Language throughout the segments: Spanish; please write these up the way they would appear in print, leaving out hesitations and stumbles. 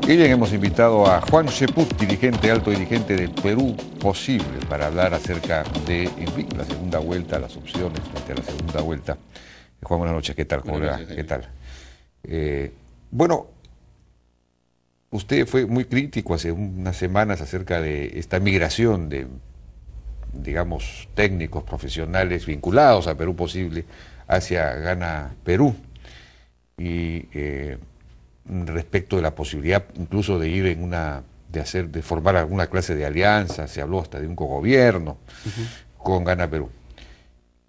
Y bien, hemos invitado a Juan Cheput, alto dirigente del Perú Posible, para hablar acerca de, en fin, la segunda vuelta, las opciones frente a la segunda vuelta. Juan, buenas noches, ¿qué tal? ¿Cómo le va? ¿Qué tal? Bueno, usted fue muy crítico hace unas semanas acerca de esta migración de, digamos, técnicos profesionales vinculados a Perú Posible hacia Gana Perú. Y respecto de la posibilidad incluso de ir en de formar alguna clase de alianza, se habló hasta de un cogobierno con Gana Perú.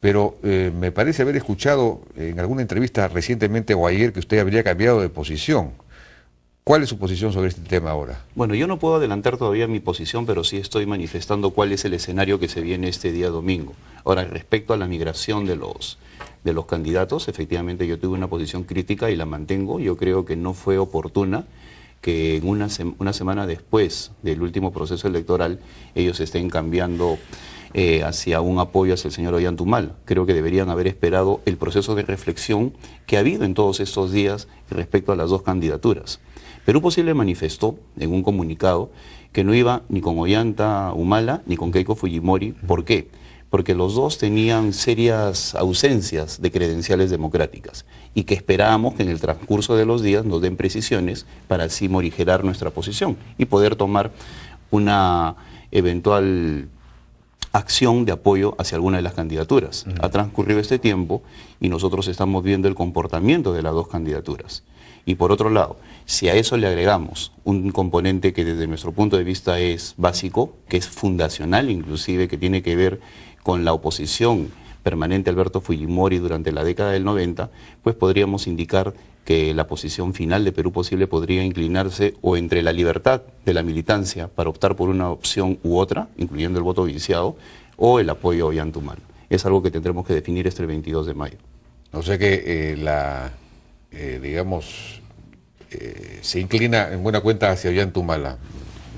Pero me parece haber escuchado en alguna entrevista recientemente o ayer que usted habría cambiado de posición. ¿Cuál es su posición sobre este tema ahora? Bueno, yo no puedo adelantar todavía mi posición, pero sí estoy manifestando cuál es el escenario que se viene este día domingo. Ahora, respecto a la migración de los candidatos, efectivamente yo tuve una posición crítica y la mantengo. Yo creo que no fue oportuna que en una semana después del último proceso electoral ellos estén cambiando hacia un apoyo hacia el señor Ollanthumal. Creo que deberían haber esperado el proceso de reflexión que ha habido en todos estos días respecto a las dos candidaturas. Perú Posible manifestó en un comunicado que no iba ni con Ollanta Humala ni con Keiko Fujimori. ¿Por qué? Porque los dos tenían serias ausencias de credenciales democráticas y que esperábamos que en el transcurso de los días nos den precisiones para así morigerar nuestra posición y poder tomar una eventual acción de apoyo hacia alguna de las candidaturas. Ha transcurrido este tiempo y nosotros estamos viendo el comportamiento de las dos candidaturas. Y por otro lado, si a eso le agregamos un componente que desde nuestro punto de vista es básico, que es fundacional inclusive, que tiene que ver con la oposición permanente a Alberto Fujimori durante la década del 90, pues podríamos indicar que la posición final de Perú Posible podría inclinarse o entre la libertad de la militancia para optar por una opción u otra, incluyendo el voto viciado, o el apoyo a Ollanthumal. Es algo que tendremos que definir este 22 de mayo. O sea que digamos, se inclina en buena cuenta hacia Ollanthumal,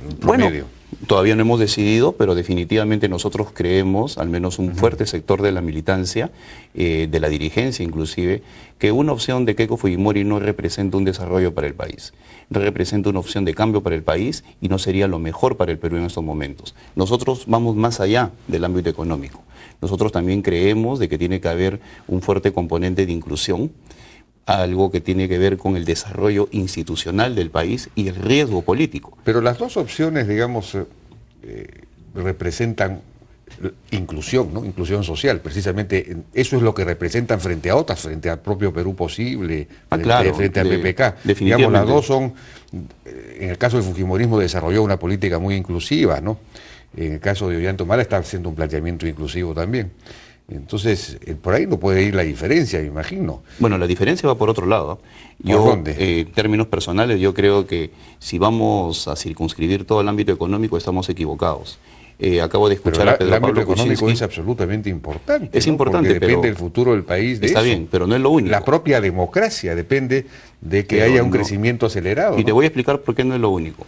en promedio. Bueno, todavía no hemos decidido, pero definitivamente nosotros creemos, al menos un fuerte sector de la militancia, de la dirigencia inclusive, que una opción de Keiko Fujimori no representa un desarrollo para el país, no representa una opción de cambio para el país y no sería lo mejor para el Perú en estos momentos. Nosotros vamos más allá del ámbito económico. Nosotros también creemos de que tiene que haber un fuerte componente de inclusión, algo que tiene que ver con el desarrollo institucional del país y el riesgo político. Pero las dos opciones, digamos, representan inclusión, ¿no? Inclusión social, precisamente eso es lo que representan frente a otras, frente al propio Perú Posible, frente al PPK. Digamos, las dos son, en el caso del fujimorismo desarrolló una política muy inclusiva, ¿no? En el caso de Ollanthumal está haciendo un planteamiento inclusivo también. Entonces, por ahí no puede ir la diferencia, me imagino. Bueno, la diferencia va por otro lado. ¿Por dónde? En términos personales, yo creo que si vamos a circunscribir todo el ámbito económico, estamos equivocados. Acabo de escuchar a Pedro Pablo Kuczynski. El ámbito económico es absolutamente importante. Es importante, porque depende del futuro del país de está eso. bien, pero no es lo único. La propia democracia depende de que haya un crecimiento acelerado. Y te voy a explicar por qué no es lo único.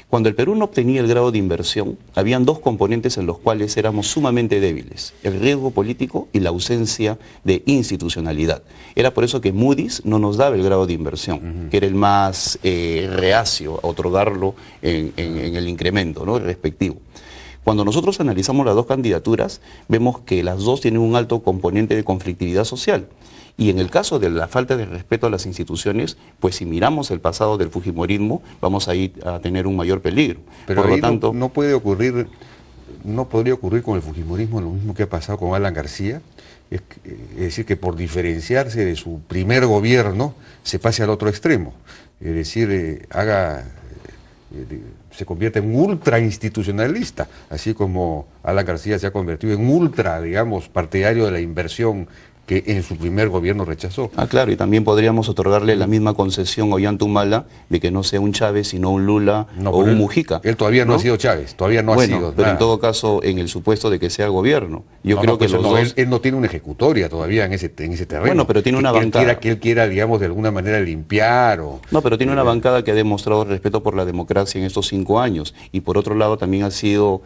Cuando el Perú no obtenía el grado de inversión, habían dos componentes en los cuales éramos sumamente débiles: el riesgo político y la ausencia de institucionalidad. Era por eso que Moody's no nos daba el grado de inversión, que era el más reacio a otorgarlo en el incremento, ¿no?, respectivo. Cuando nosotros analizamos las dos candidaturas, vemos que las dos tienen un alto componente de conflictividad social. Y en el caso de la falta de respeto a las instituciones, pues si miramos el pasado del fujimorismo, vamos a ir a tener un mayor peligro. Pero por lo tanto, no podría ocurrir con el fujimorismo lo mismo que ha pasado con Alan García, es decir, que por diferenciarse de su primer gobierno se pase al otro extremo, es decir, se convierte en ultra institucionalista, así como Alan García se ha convertido en ultra, digamos, partidario de la inversión que en su primer gobierno rechazó. Ah, claro, y también podríamos otorgarle la misma concesión a Ollanthumal de que no sea un Chávez, sino un Lula o un Mujica. Él todavía no ha sido Chávez, todavía no ha sido pero nada. En todo caso, en el supuesto de que sea gobierno. Yo creo que los dos... él no tiene una ejecutoria todavía en ese terreno. Bueno, pero tiene una bancada. Que él quiera, digamos, de alguna manera limpiar o... No, pero tiene una bancada que ha demostrado respeto por la democracia en estos 5 años. Y por otro lado, también ha sido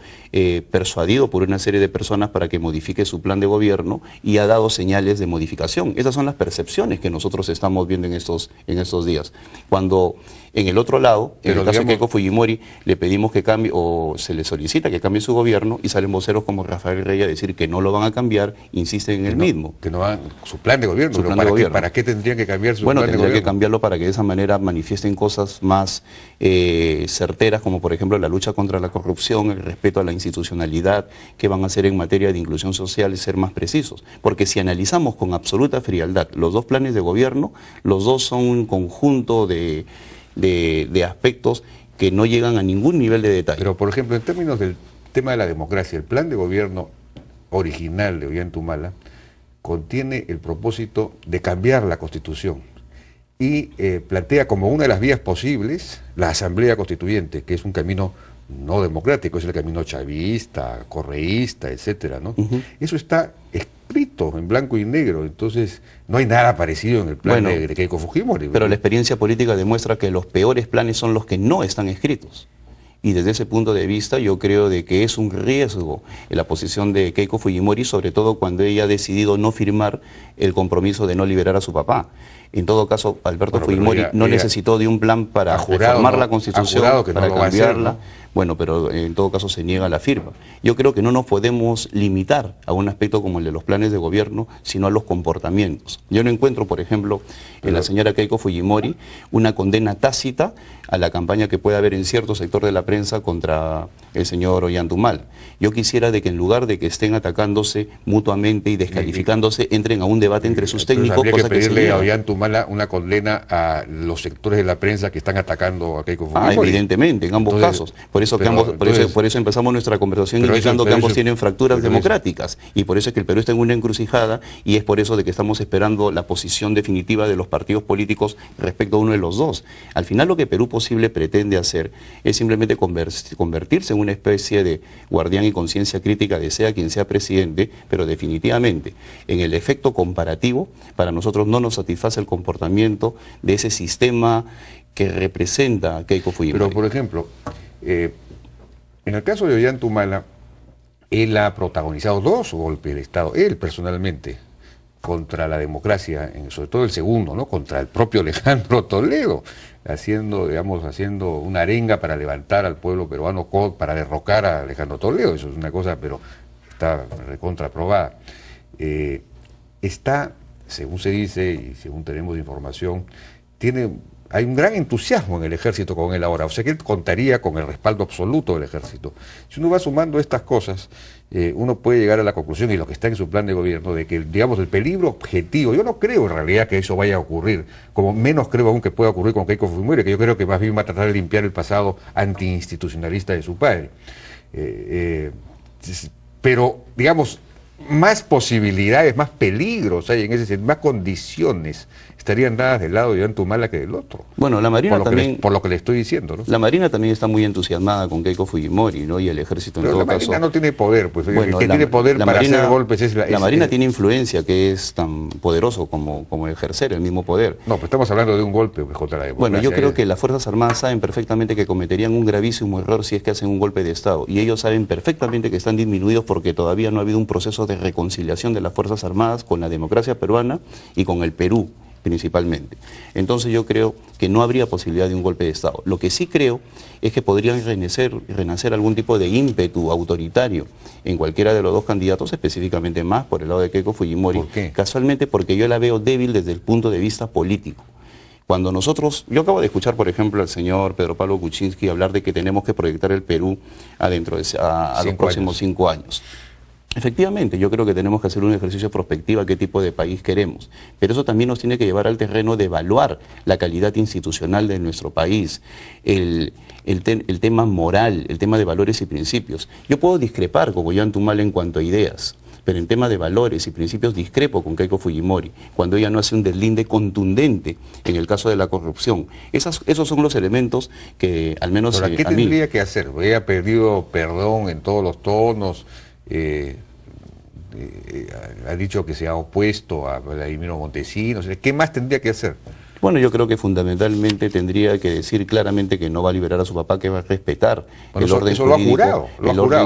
persuadido por una serie de personas para que modifique su plan de gobierno y ha dado señales de modificación. Esas son las percepciones que nosotros estamos viendo en estos días. Cuando En el otro lado, en Pero el caso de digamos, Keiko Fujimori, le pedimos que cambie, o se le solicita que cambie su gobierno, y salen voceros como Rafael Rey a decir que no lo van a cambiar, insisten en el mismo. Que no van su plan de gobierno. Su Pero plan de gobierno. ¿para qué tendrían que cambiar su Bueno, plan de tendría que gobierno? cambiarlo para que de esa manera manifiesten cosas más certeras, como por ejemplo la lucha contra la corrupción, el respeto a la institucionalidad, que van a hacer en materia de inclusión social y ser más precisos. Porque si analizamos con absoluta frialdad los dos planes de gobierno, los dos son un conjunto de aspectos que no llegan a ningún nivel de detalle. Pero, por ejemplo, en términos del tema de la democracia, el plan de gobierno original de Ollanta contiene el propósito de cambiar la Constitución y plantea como una de las vías posibles la Asamblea Constituyente, que es un camino no democrático, es el camino chavista, correísta, etcétera, ¿no? Eso está escrito en blanco y negro, entonces no hay nada parecido en el plan de Keiko Fujimori. Pero la experiencia política demuestra que los peores planes son los que no están escritos. Y desde ese punto de vista yo creo de que es un riesgo en la posición de Keiko Fujimori, sobre todo cuando ella ha decidido no firmar el compromiso de no liberar a su papá. En todo caso, Alberto Fujimori no necesitó de un plan para reformar la Constitución, para cambiarla. Bueno, pero en todo caso se niega la firma. Yo creo que no nos podemos limitar a un aspecto como el de los planes de gobierno, sino a los comportamientos. Yo no encuentro, por ejemplo, en la señora Keiko Fujimori una condena tácita a la campaña que puede haber en cierto sector de la prensa contra el señor Ollanta Humala. Yo quisiera de que en lugar de que estén atacándose mutuamente y descalificándose, entren a un debate entre sus técnicos. Habría que pedirle a Ollanta Humala una condena a los sectores de la prensa que están atacando a Keiko Fujimori. Evidentemente, en ambos casos. Por eso empezamos nuestra conversación indicando que ambos tienen fracturas democráticas, y por eso es que el Perú está en una encrucijada, y es por eso de que estamos esperando la posición definitiva de los partidos políticos respecto a uno de los dos. Al final lo que Perú Posible pretende hacer es simplemente convertirse en una especie de guardián y conciencia crítica de sea quien sea presidente, pero definitivamente en el efecto comparativo para nosotros no nos satisface el comportamiento de ese sistema que representa a Keiko Fujimori. Pero por ejemplo, en el caso de Ollanta Humala, él ha protagonizado 2 golpes de Estado, él personalmente, contra la democracia, sobre todo el segundo, ¿no? Contra el propio Alejandro Toledo, haciendo una arenga para levantar al pueblo peruano, para derrocar a Alejandro Toledo. Eso es una cosa, pero está recontraprobada. Está, según se dice y según tenemos información, hay un gran entusiasmo en el ejército con él ahora, o sea que él contaría con el respaldo absoluto del ejército. Si uno va sumando estas cosas, uno puede llegar a la conclusión, y lo que está en su plan de gobierno, de que, digamos, el peligro objetivo, yo no creo en realidad que eso vaya a ocurrir, como menos creo aún que pueda ocurrir con Keiko Fujimori, que yo creo que más bien va a tratar de limpiar el pasado antiinstitucionalista de su padre. Pero, digamos, más posibilidades, más peligros hay en ese sentido, más condiciones estarían dadas del lado de Ollanta Humala que del otro. Bueno, la Marina también... por lo que le estoy diciendo, ¿no? La Marina también está muy entusiasmada con Keiko Fujimori, ¿no? Y el ejército en todo caso... Pero la Marina no tiene poder, pues. Bueno, el que tiene poder para hacer golpes es la Marina tiene influencia, que es tan poderoso como ejercer el mismo poder. No, pero estamos hablando de un golpe contra la democracia. Bueno, yo creo que las Fuerzas Armadas saben perfectamente que cometerían un gravísimo error si es que hacen un golpe de Estado. Y ellos saben perfectamente que están disminuidos porque todavía no ha habido un proceso de reconciliación de las Fuerzas Armadas con la democracia peruana y con el Perú, principalmente. Entonces yo creo que no habría posibilidad de un golpe de Estado. Lo que sí creo es que podrían renacer algún tipo de ímpetu autoritario en cualquiera de los dos candidatos, específicamente más por el lado de Keiko Fujimori. ¿Por qué? Casualmente porque yo la veo débil desde el punto de vista político. Cuando yo acabo de escuchar, por ejemplo, al señor Pedro Pablo Kuczynski hablar de que tenemos que proyectar el Perú a los próximos 5 años. Efectivamente, yo creo que tenemos que hacer un ejercicio de prospectiva, qué tipo de país queremos, pero eso también nos tiene que llevar al terreno de evaluar la calidad institucional de nuestro país, el tema moral, el tema de valores y principios. Yo puedo discrepar con Ollanta Humala en cuanto a ideas, pero en tema de valores y principios discrepo con Keiko Fujimori, cuando ella no hace un deslinde contundente en el caso de la corrupción. Esos son los elementos que, al menos ¿Pero qué tendría que hacer? Ella ha pedido perdón en todos los tonos, ha dicho que se ha opuesto a Vladimiro Montesinos. ¿Qué más tendría que hacer? Bueno, yo creo que fundamentalmente tendría que decir claramente que no va a liberar a su papá, que va a respetar el orden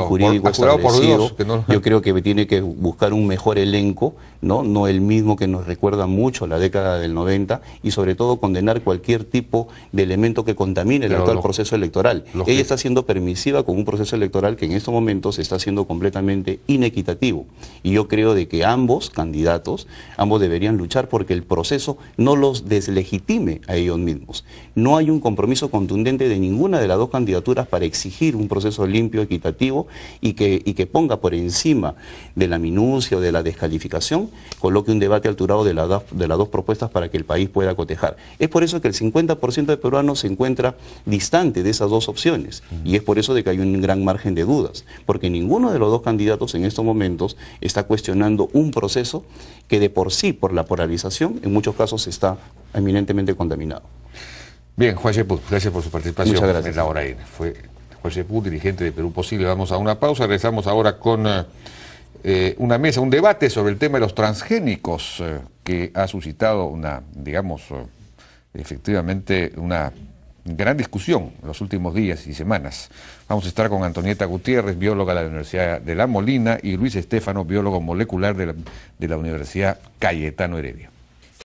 jurídico, establecido. Yo creo que tiene que buscar un mejor elenco, no el mismo que nos recuerda mucho la década del 90, y sobre todo condenar cualquier tipo de elemento que contamine el actual proceso electoral. Ella está siendo permisiva con un proceso electoral que en estos momentos está siendo completamente inequitativo. Y yo creo de que ambos candidatos, ambos deberían luchar porque el proceso no los deslegitime a ellos mismos. No hay un compromiso contundente de ninguna de las dos candidaturas para exigir un proceso limpio, equitativo y que ponga por encima de la minucia o de la descalificación, coloque un debate alturado de las dos propuestas para que el país pueda cotejar. Es por eso que el 50% de peruanos se encuentra distante de esas dos opciones y es por eso de que hay un gran margen de dudas, porque ninguno de los dos candidatos en estos momentos está cuestionando un proceso que de por sí, por la polarización, en muchos casos está eminentemente contaminado. Bien, Juan Cheput, gracias por su participación. Muchas gracias. En La Hora N. Fue Juan Cheput, dirigente de Perú Posible. Vamos a una pausa, regresamos ahora con una mesa, un debate sobre el tema de los transgénicos que ha suscitado efectivamente una gran discusión en los últimos días y semanas. Vamos a estar con Antonieta Gutiérrez, bióloga de la Universidad de La Molina, y Luis Estéfano, biólogo molecular de la Universidad Cayetano Heredia.